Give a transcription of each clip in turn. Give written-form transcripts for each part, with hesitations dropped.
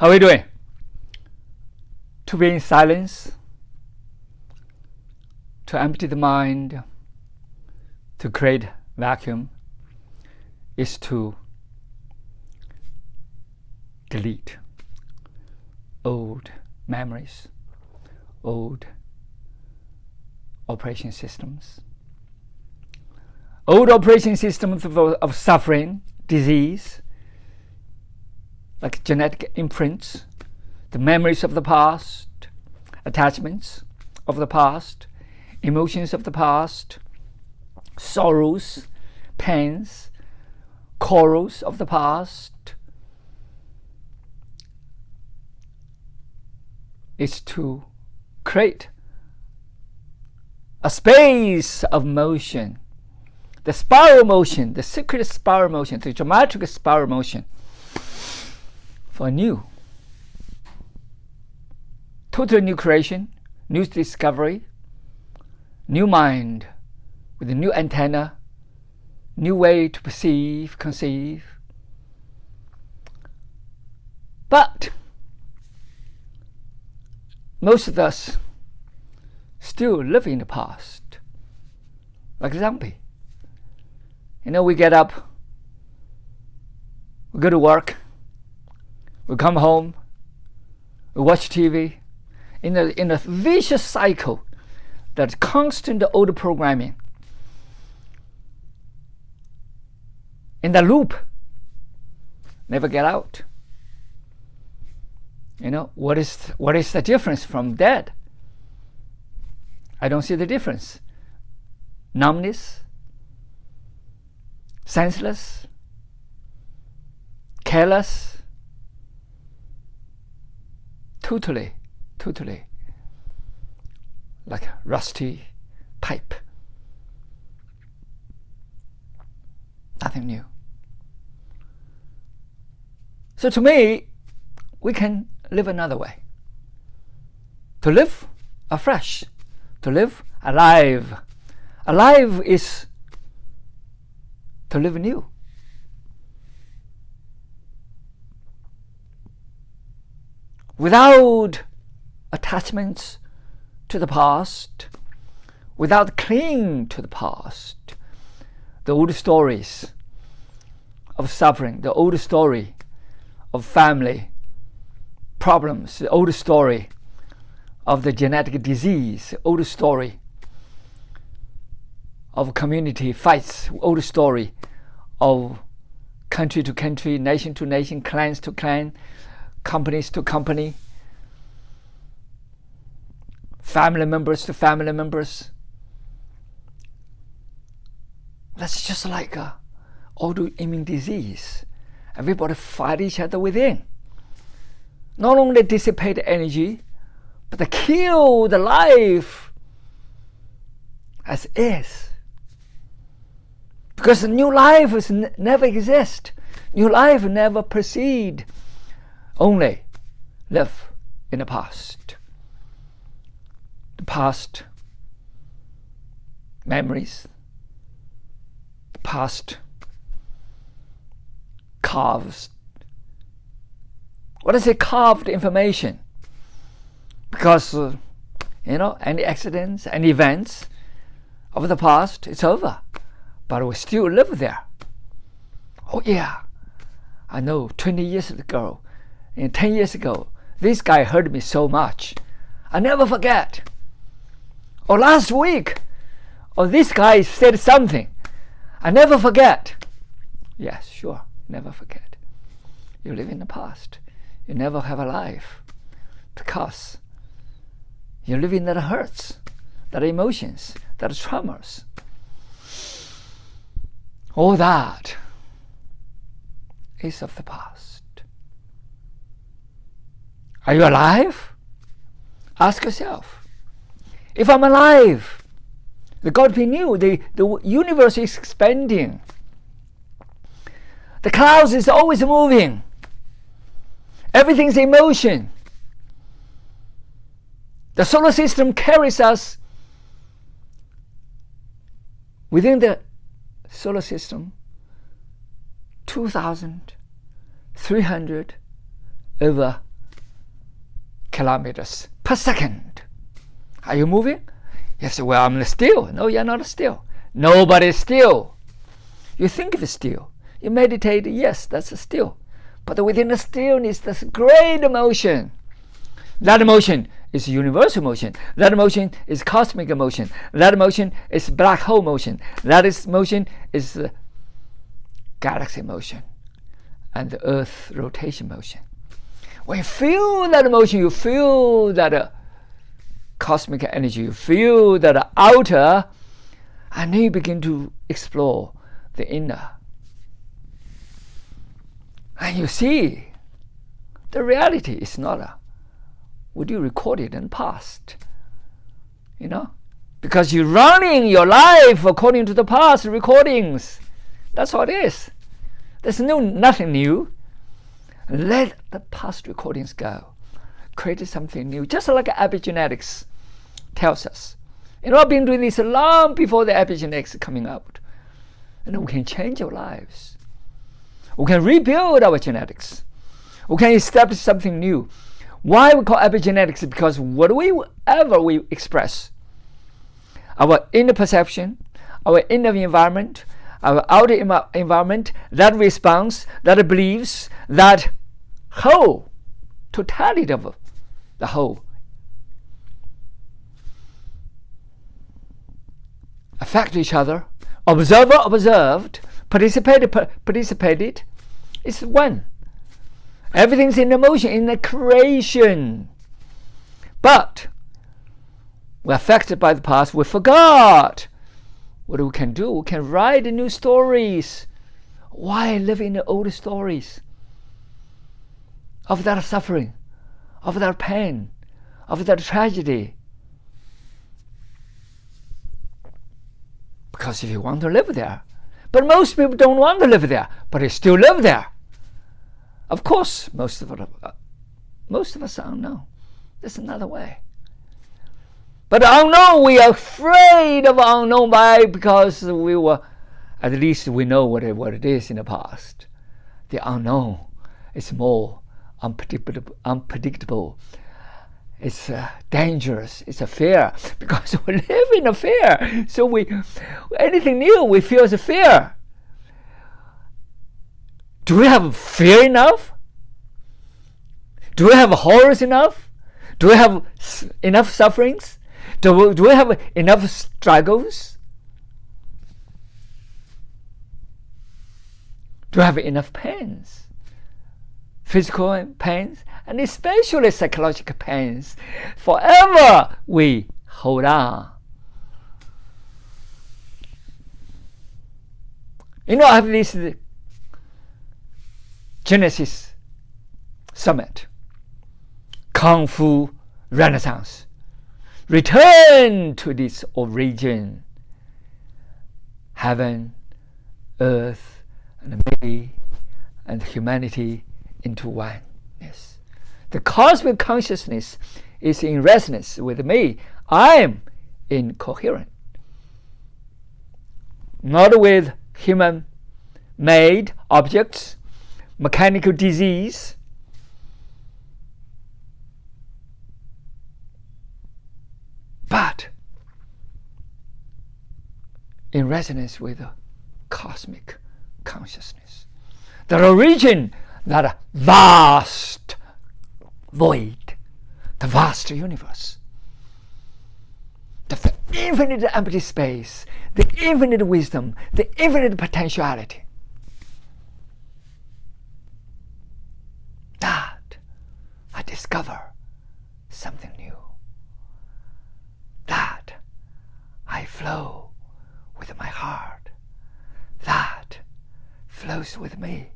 How are we doing? To be in silence, to empty the mind, to create vacuum, is to delete old memories, old operation systems, old operation systems of suffering, disease, like genetic imprints, the memories of the past, attachments of the past, emotions of the past, sorrows, pains, quarrels of the past. Is to create a space of motion, the spiral motion, the secret spiral motion, the geometric spiral motion, for a new, totally new creation, new discovery, new mind with a new antenna, new way to perceive, conceive. But most of us still live in the past, like a zombie. We get up, we go to work, we come home, we watch TV, in a vicious cycle, that constant old programming. In the loop, never get out. What is the difference from dead? I don't see the difference. Numbness, senseless, careless, totally like a rusty pipe. Nothing new. So to me, we can live another way. To live afresh, to live alive. Alive is to live new. Without attachments to the past, without clinging to the past, the old stories of suffering, the old story of family problems, the old story of the genetic disease, the old story of community fights, old story of country to country, nation to nation, clans to clan, companies to company, family members to family members. That's just like a autoimmune disease. Everybody fight each other within. Not only dissipate energy, but they kill the life as is. Because the new life is never exist. New life never proceed. Only live in the past. The past memories, the past carves. What is it? Carved information. Because any accidents, any events of the past, it's over. But we still live there. Oh yeah, I know 20 years ago, 10 years ago, this guy hurt me so much. I never forget. Or last week, this guy said something. I never forget. Yes, sure, never forget. You live in the past. You never have a life. Because you live in that hurts, that emotions, that traumas. All that is of the past. Are you alive? Ask yourself. If I'm alive, the God we knew, the universe is expanding. The clouds is always moving. Everything's in motion. The solar system carries us within the solar system 2,300 over kilometers per second. Are you moving? Yes, well, I'm still. No, you're not still. Nobody's still. You think it's still. You meditate, yes, that's still. But within the stillness, there's great motion. That motion is universal motion. That motion is cosmic motion. That motion is black hole motion. That is motion is galaxy motion and the earth rotation motion. When you feel that motion, you feel that cosmic energy, you feel that outer, and then you begin to explore the inner. And you see, the reality is not would you record it in the past? You know? Because you're running your life according to the past recordings. That's all it is. There's nothing new. Let the past recordings go. Create something new. Just like epigenetics tells us. You know, I've been doing this long before the epigenetics coming out. And we can change our lives. We can rebuild our genetics. We can establish something new. Why we call epigenetics? Because whatever we express, our inner perception, our inner environment, our outer environment, that response, that believes, that whole, totality of the whole, affect each other. Observer observed, participated, it's one. Everything's in the motion, in the creation. But we're affected by the past. We forgot. What we can do? We can write new stories. Why live in the old stories of that suffering, of that pain, of that tragedy? Because if you want to live there, but most people don't want to live there, but they still live there. Of course, most of us don't know. There's another way. But unknown, we are afraid of unknown because we were, at least we know what it is in the past. The unknown is more unpredictable. It's dangerous. It's a fear because we live in a fear. So anything new, we feel as a fear. Do we have fear enough? Do we have horrors enough? Do we have enough sufferings? Do we have enough struggles? Do we have enough pains? Physical pains, and especially psychological pains. Forever we hold on. You know, I have this Genesis Summit, Kung Fu Renaissance. Return to this origin. Heaven, earth, and me, and humanity into oneness. The cosmic consciousness is in resonance with me. I am incoherent. Not with human-made objects, mechanical disease, but in resonance with the cosmic consciousness. The origin, that vast void, the vast universe, the infinite empty space, the infinite wisdom, the infinite potentiality. That I discover something new. That I flow with my heart. That flows with me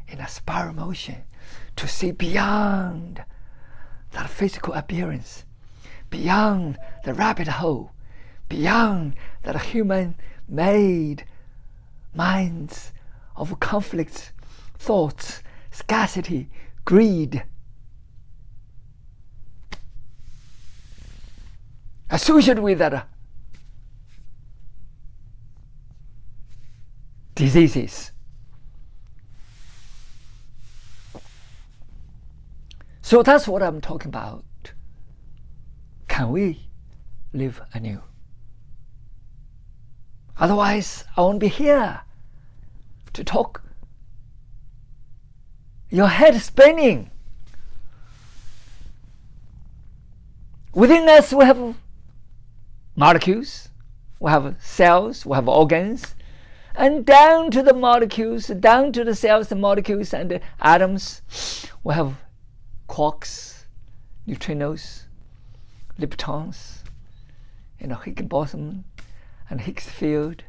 in a spiral motion to see beyond that physical appearance, beyond the rabbit hole, beyond that human-made minds of conflicts, thoughts, scarcity, greed. Associated with that diseases. So that's what I'm talking about. can we live anew? Otherwise, I won't be here to talk. Your head spinning. Within us, we have molecules, we have cells, we have organs, and down to the molecules, down to the cells, the molecules, and the atoms, we have quarks, neutrinos, leptons, Higgs boson, and Higgs field.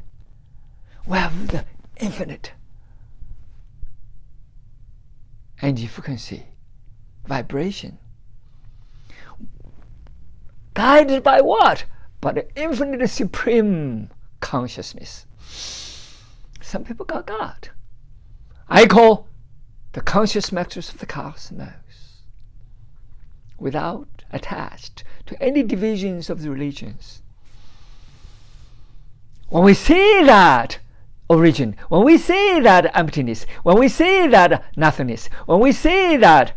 We have the infinite energy frequency, vibration. Guided by what? By the infinite supreme consciousness. Some people got God. I call the conscious matters of the cosmos, without attached to any divisions of the religions. When we see that origin, when we see that emptiness, when we see that nothingness, when we see that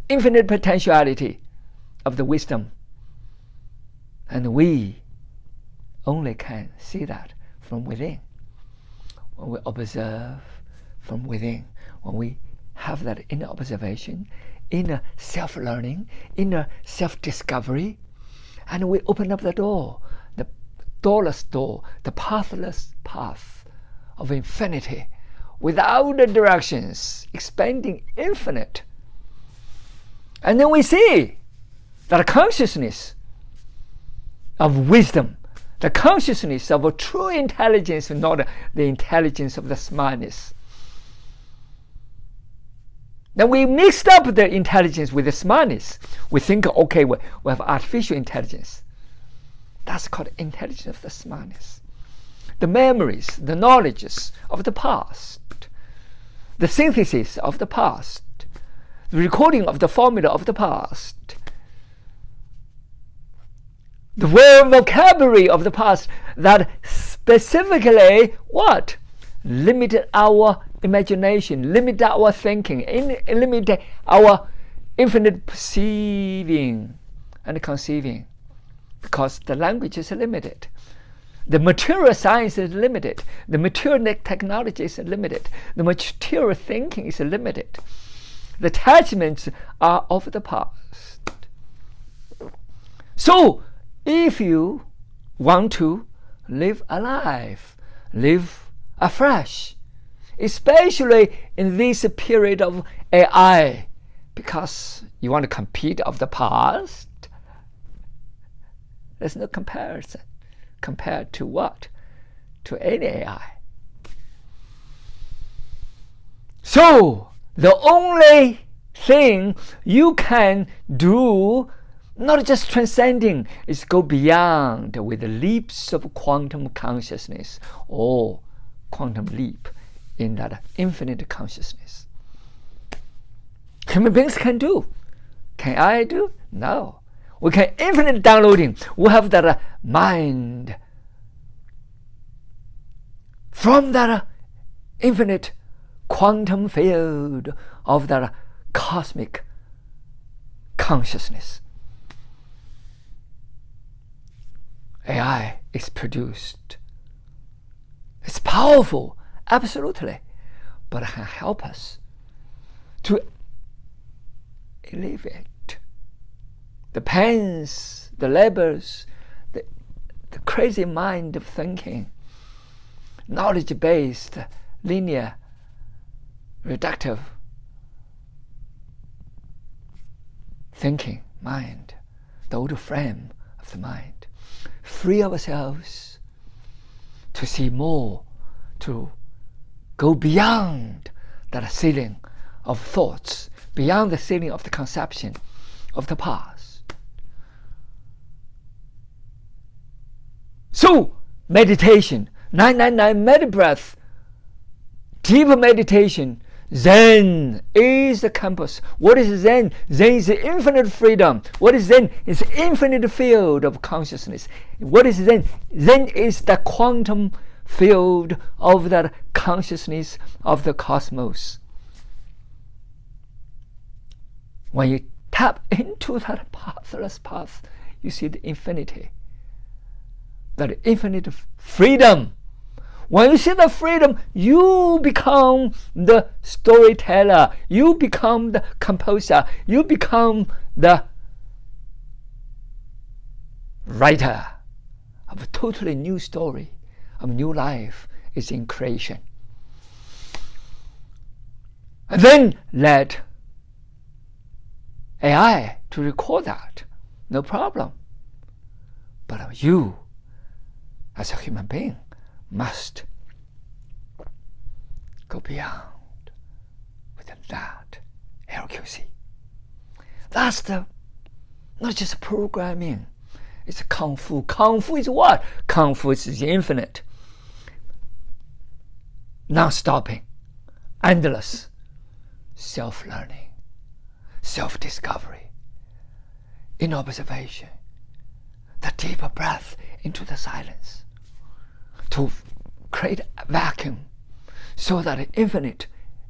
infinite potentiality of the wisdom, and we only can see that from within. When we observe from within, when we have that inner observation, inner self-learning, inner self-discovery, and we open up the door, the doorless door, the pathless path of infinity, without the directions, expanding infinite. And then we see that consciousness of wisdom, the consciousness of a true intelligence, not the intelligence of the smartness. Then we mixed up the intelligence with the smartness. We think, okay, we have artificial intelligence. That's called intelligence of the smartness. The memories, the knowledges of the past, the synthesis of the past, the recording of the formula of the past, the word vocabulary of the past that specifically what? Limited our imagination, limit our thinking, limit our infinite perceiving and conceiving, because the language is limited. The material science is limited. The material technology is limited. The material thinking is limited. The attachments are of the past. So, if you want to live alive, live afresh, especially in this period of AI, because you want to compete of the past, there's no comparison. Compared to what? To any AI. So, the only thing you can do, not just transcending, is go beyond with the leaps of quantum consciousness or quantum leap in that infinite consciousness. Human beings can do. Can I do? No. We can infinite downloading. We have that mind from that infinite quantum field of that cosmic consciousness. AI is produced. It's powerful, absolutely, but it can help us to alleviate the pains, the labors, the crazy mind of thinking, knowledge-based, linear, reductive thinking mind, the old frame of the mind. Free ourselves to see more, to go beyond that ceiling of thoughts, beyond the ceiling of the conception of the past. So, meditation, 999 Medibreath, deep meditation, Zen is the compass. What is Zen? Zen is infinite freedom. What is Zen? It's infinite field of consciousness. What is Zen? Zen is the quantum field of that consciousness of the cosmos. When you tap into that pathless path, you see the infinity. That infinite freedom. When you see the freedom, you become the storyteller. You become the composer. You become the writer of a totally new story, of new life is in creation. And then let AI to record that, no problem. But you, as a human being, must go beyond with that LQC. That's the, not just programming, it's Kung Fu. Kung Fu is what? Kung Fu is infinite, non-stopping, endless self-learning, self-discovery, in observation, the deeper breath into the silence, to create a vacuum so that infinite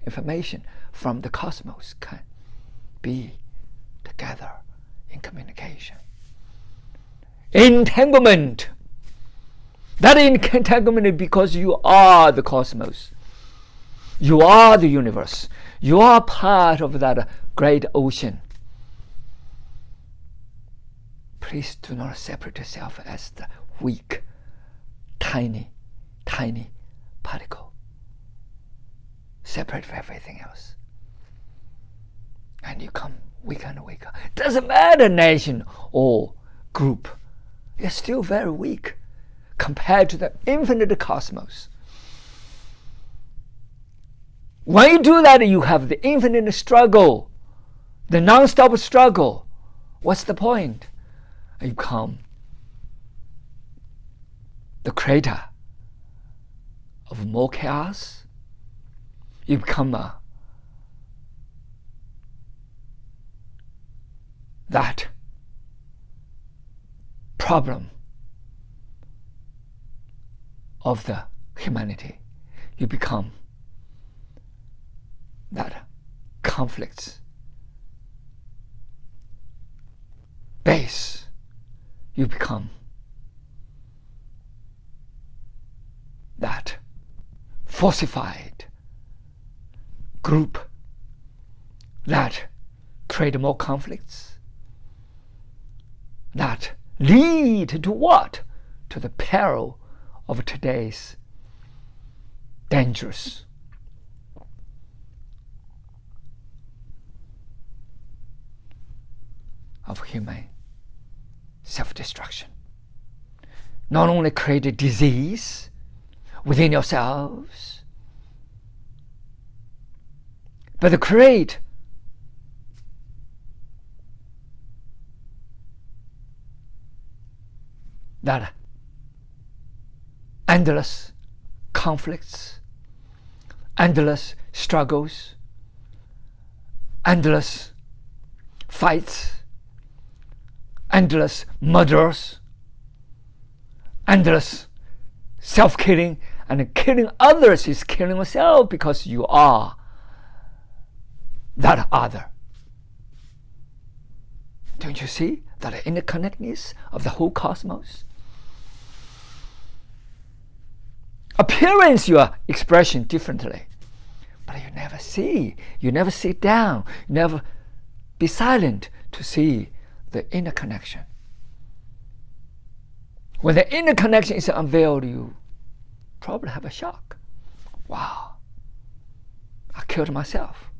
information from the cosmos can be together in communication. Entanglement. That entanglement is because you are the cosmos. You are the universe. You are part of that great ocean. Please do not separate yourself as the weak, tiny particle, separate from everything else. And you come weaker and weaker. Doesn't matter nation or group, you're still very weak compared to the infinite cosmos. When you do that, you have the infinite struggle, the non-stop struggle. What's the point? You become the creator of more chaos. You become that problem of the humanity. You become that conflicts base. You become that falsified group that create more conflicts, that lead to what? To the peril of today's dangerous of human self-destruction. Not only create a disease within yourselves, but create that endless conflicts, endless struggles, endless fights, endless murders, endless self-killing, and killing others is killing yourself because you are that other. Don't you see that interconnectedness of the whole cosmos? Appearance your expression differently, but you never see. You never sit down. You never be silent to see the interconnection. When the interconnection is unveiled, you probably have a shock. Wow, I killed myself.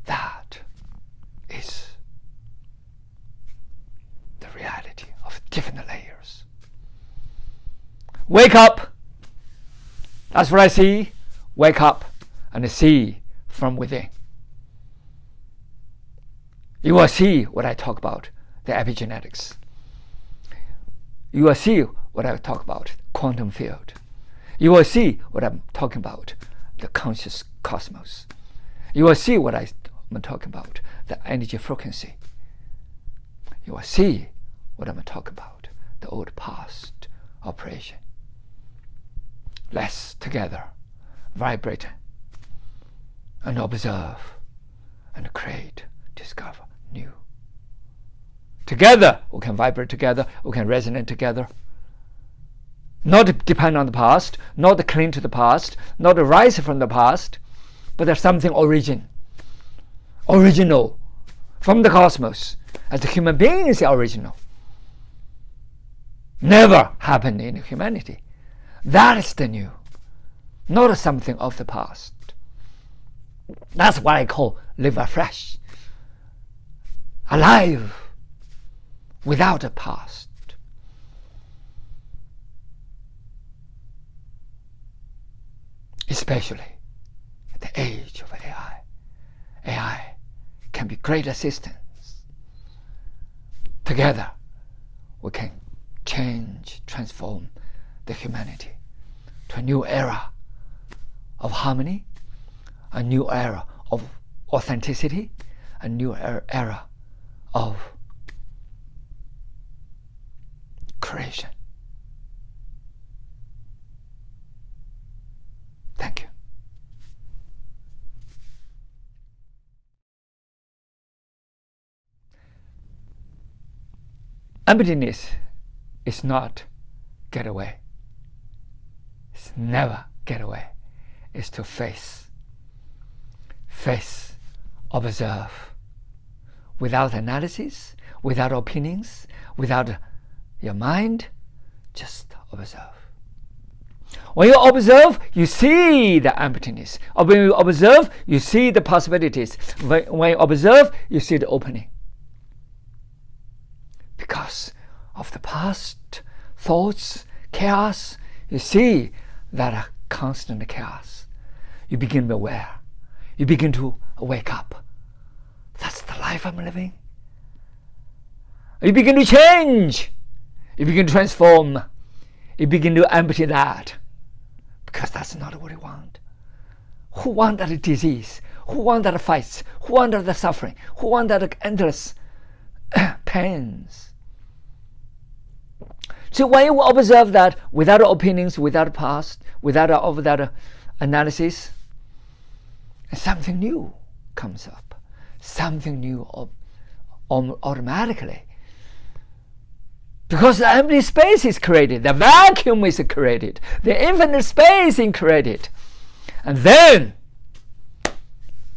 That is the reality of different layers. Wake up. That's what I see. Wake up and see from within. You will see what I talk about, the epigenetics. You will see what I talk about, quantum field. You will see what I'm talking about, the conscious cosmos. You will see what I'm talking about, the energy frequency. You will see what I'm talking about, the old past operation. Let's together vibrate and observe and create, discover new. Together, we can vibrate together, we can resonate together. Not depend on the past, not cling to the past, not rise from the past, but there's something original from the cosmos. As the human being is original. Never happened in humanity. That is the new, not something of the past. That's what I call live afresh. Alive without a past. Especially at the age of AI. AI can be great assistance. Together, we can change, transform the humanity to a new era of harmony, a new era of authenticity, a new era of creation. Thank you. Emptiness is not get away. It's never get away. It's to face, observe, without analysis, without opinions, without your mind, just observe. When you observe, you see the emptiness. When you observe, you see the possibilities. When you observe, you see the opening. Because of the past thoughts, chaos, you see that constant chaos. You begin to be aware. You begin to wake up. That's the life I'm living. You begin to change. You begin to transform. You begin to empty that. Because that's not what we want. Who want that disease? Who want that fights? Who want that suffering? Who want that endless pains? So when you observe that without opinions, without past, without analysis, something new comes up. Something new automatically. Because the empty space is created, the vacuum is created, the infinite space is created. And then,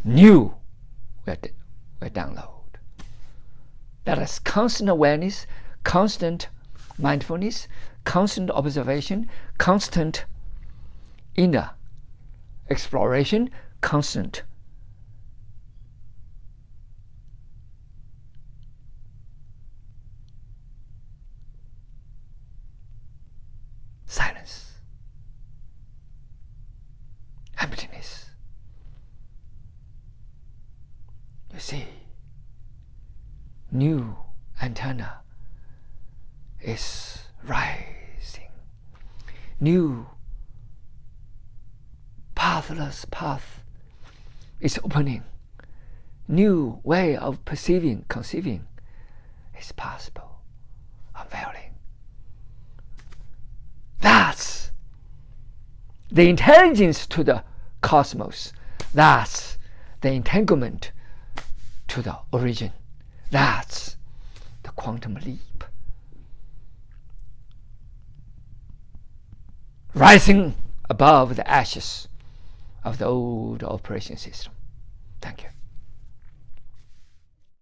new will download. That is constant awareness, constant mindfulness, constant observation, constant inner exploration, constant silence, emptiness. You see, new antenna is rising. New pathless path is opening. New way of perceiving, conceiving is possible, unveiling. That's the intelligence to the cosmos. That's the entanglement to the origin. That's the quantum leap. Rising above the ashes of the old operation system.